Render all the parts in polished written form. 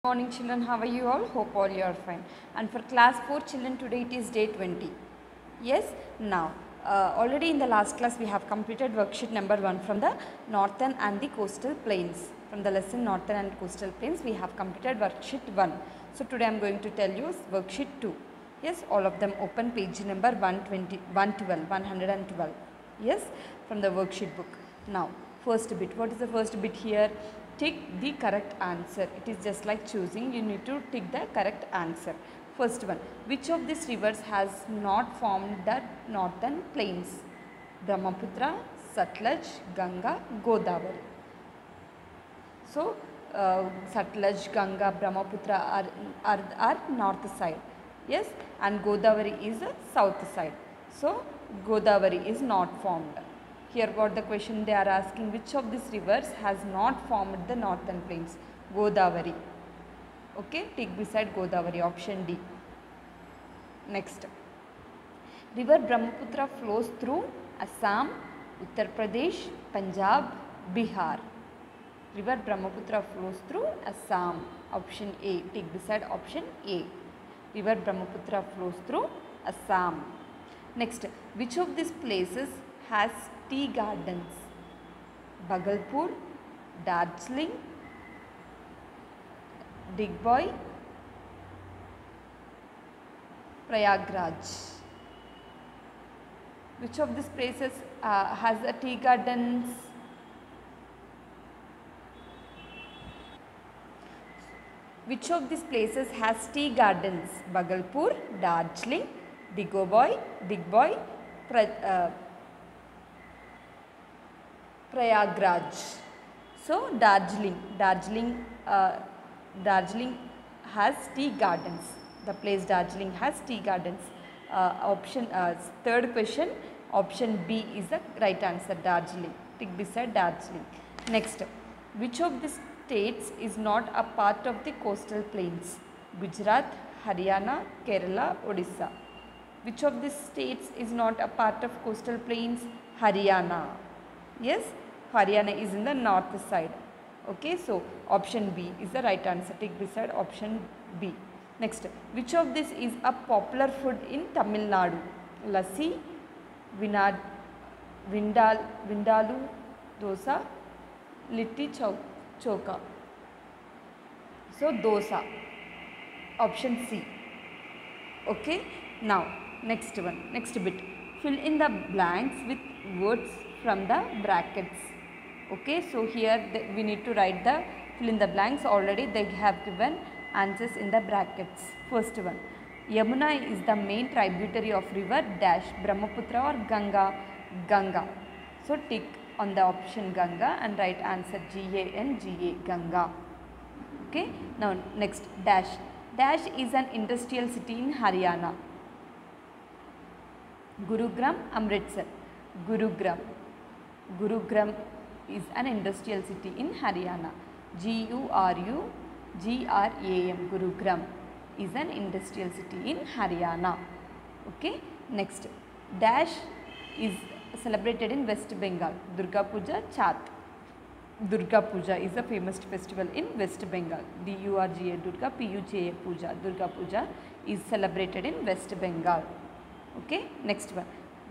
Morning children, how are you all? Hope all you are fine. And for class 4 children, today it is day 20. Yes, now already in the last class we have completed worksheet number 1 from the northern and the coastal plains. From the lesson northern and coastal plains we have completed worksheet 1. So today I am going to tell you worksheet 2. Yes, all of them open page number 112. Yes, from the worksheet book. Now first bit, what is the first bit here? Tick the correct answer. It is just like choosing, you need to tick the correct answer. First one, which of these rivers has not formed the northern plains? Brahmaputra, Satluj, Ganga, Godavari. So Satluj, Ganga, Brahmaputra are north side. Yes, and Godavari is the south side. So Godavari is not formed. Here what the question they are asking, which of these rivers has not formed the northern plains? Godavari. Okay, tick beside Godavari, option D. Next, river Brahmaputra flows through Assam, Uttar Pradesh, Punjab, Bihar. River Brahmaputra flows through Assam, option A, tick beside option A. River Brahmaputra flows through Assam. Next, which of these places has tea gardens? Bhagalpur, Darjeeling, Digboy, Prayagraj. Which of these places has a tea gardens? Which of these places has tea gardens? Bhagalpur, Darjeeling, Digboy, Prayagraj. So Darjeeling has tea gardens. The place Darjeeling has tea gardens. Option third question, option B is the right answer. Darjeeling. Tick beside Darjeeling. Next, which of the states is not a part of the coastal plains? Gujarat, Haryana, Kerala, Odisha. Which of these states is not a part of coastal plains? Haryana. Yes, Haryana is in the north side. Okay, so option B is the right answer. Tick beside option B. Next, which of this is a popular food in Tamil Nadu? Lassi, Vindalu, dosa, litti choka. So dosa, option C. Okay, now next one, next bit. Fill in the blanks with words from the brackets. Okay, so here we need to write the fill in the blanks. Already they have given answers in the brackets. First one, Yamuna is the main tributary of river dash, Brahmaputra or Ganga? Ganga. So tick on the option Ganga and write answer Ganga, Ganga. Okay, now next, dash. Dash is an industrial city in Haryana. Gurugram, Amritsar. Gurugram is an industrial city in Haryana. Gurugram, Gurugram is an industrial city in Haryana. Okay, next, dash is celebrated in West Bengal. Durga Puja, Chat. Durga Puja is a famous festival in West Bengal. Durga, Durga Puja. Durga Puja is celebrated in West Bengal. Okay, next one,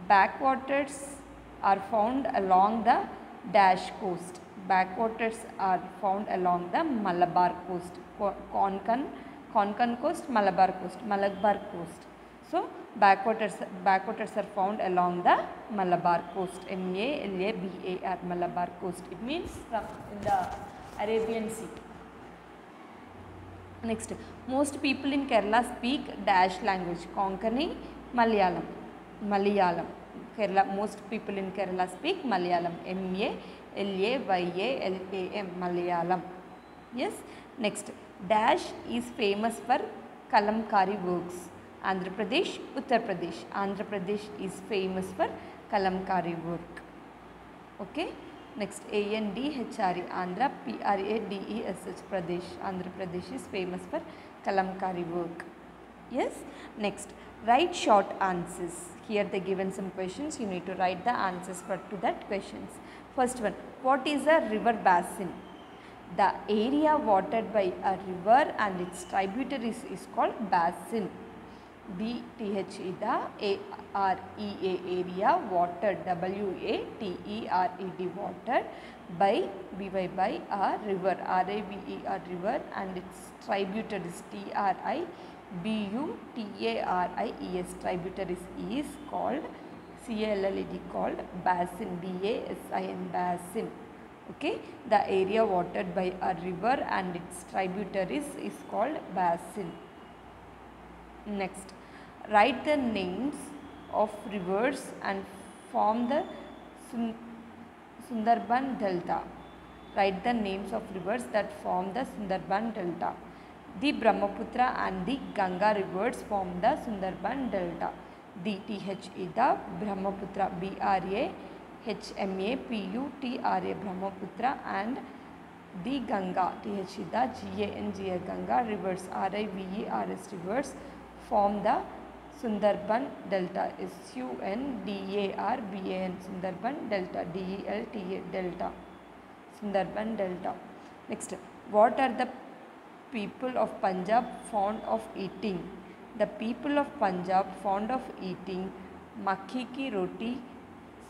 backwaters are found along the dash coast. Backwaters are found along the Malabar coast. Konkan coast, Malabar coast. So backwaters are found along the Malabar coast. Malabar, Malabar coast. It means from in the Arabian Sea. Next, most people in Kerala speak dash language. Konkani, Malayalam. Kerala, most people in Kerala speak Malayalam. Malayalam, Malayalam. Yes. Next, dash is famous for kalamkari works. Andhra Pradesh, Uttar Pradesh. Andhra Pradesh is famous for kalamkari work. Okay. Next, ANDHRE, Andhra, PRADESH, Pradesh. Andhra Pradesh is famous for kalamkari work. Yes. Next, write short answers. Here they given some questions. You need to write the answers to that questions. First one, what is a river basin? The area watered by a river and its tributaries is called basin. BTH is the AREA, area watered, WATERED, watered by BY by a river, RAVER, river, and its tributaries TRIBUTARIES, tributaries is called CLLED, called basin, BASIN, basin. Okay, the area watered by a river and its tributaries is called basin. Next, write the names of rivers and form the Sundarban Delta. Write the names of rivers that form the Sundarban Delta. The Brahmaputra and the Ganga rivers form the Sundarban Delta. The TH is the Brahmaputra, BRAHMAPUTRA, Brahmaputra, and the Ganga, TH is the GANGA, Ganga rivers, RIVERS, rivers form the Sundarban Delta, SUNDARBAN, Sundarban Delta, DELTA, delta, Sundarban Delta. Next, what are the people of Punjab fond of eating? The people of Punjab fond of eating makki ki roti,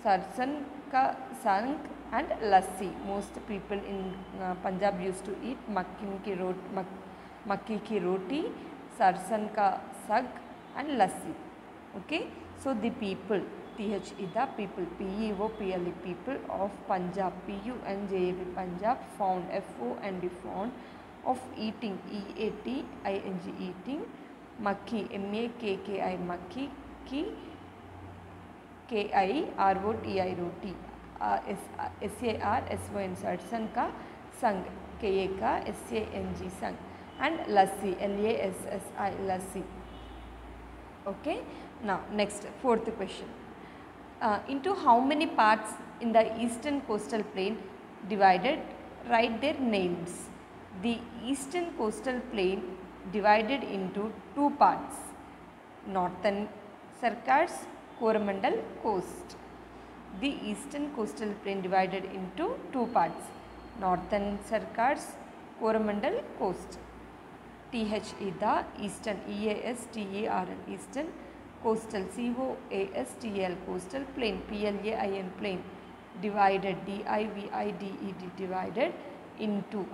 sarson ka sang, and lassi. Most people in Punjab used to eat makki ki roti, sarson ka sag, and lassi. Okay, so the people, TH is the people, PEOPLE, people of Punjab, PUNJAB, Punjab, fond, FOND, fond of eating, EATING, eating, makki, MAKKI, makki, ki, KI, ROTI, roti, SARSON, sarson ka sang, KA ka SANG, sang, and lassi, LASSI, lassi. Okay, now next, fourth question. Into how many parts in the eastern coastal plain divided? Write their names. The eastern coastal plain divided into two parts, northern Sarkars, Coromandel coast. The eastern coastal plain divided into two parts, northern Sarkars, Coromandel coast. TH is the eastern, EASTERN, eastern, coastal, COASTL, coastal, plain, PLAIN, plain, divided, DIVIDED, divided into,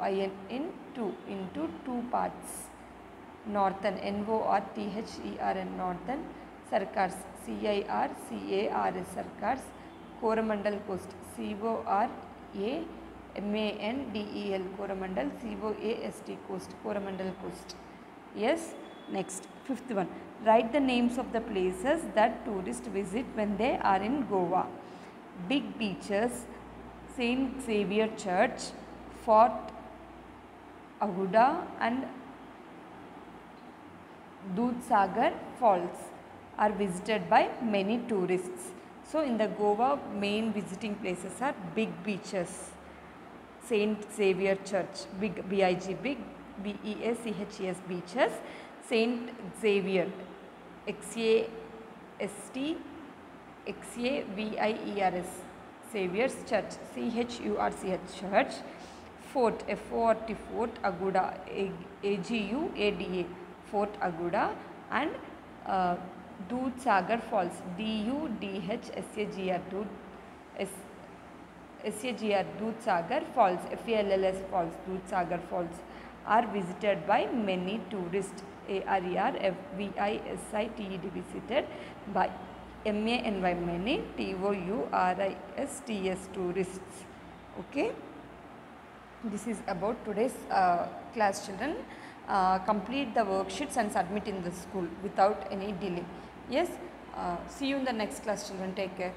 into two parts, northern, NORTHERN, northern, Sarkars, CIRCARS, Sarkars, Coromandel coast, CORAMANDEL, Coromandel, COAST, coast, Coromandel coast. Yes. Next, fifth one. Write the names of the places that tourists visit when they are in Goa. Big beaches, Saint Xavier Church, Fort Aguda, and Dudhsagar Falls are visited by many tourists. So, in the Goa, main visiting places are big beaches, Saint Xavier Church, big, BIG, big, BEACHES, beaches, Saint Xavier, XAVIERS, Xavier's Church, CHURCH, Church, Fort, FORT, Fort Aguda, AGUADA, Fort Aguda, and Dudhsagar Falls, DUDHSAGR, Dudhsagar Falls, FALLS Falls, Dudhsagar Falls are visited by many tourists. ARERVISITED, visited by MANY, many, TOURISTS, tourists. Okay, this is about today's class, children. Complete the worksheets and submit in the school without any delay. Yes, see you in the next class, children. Take care.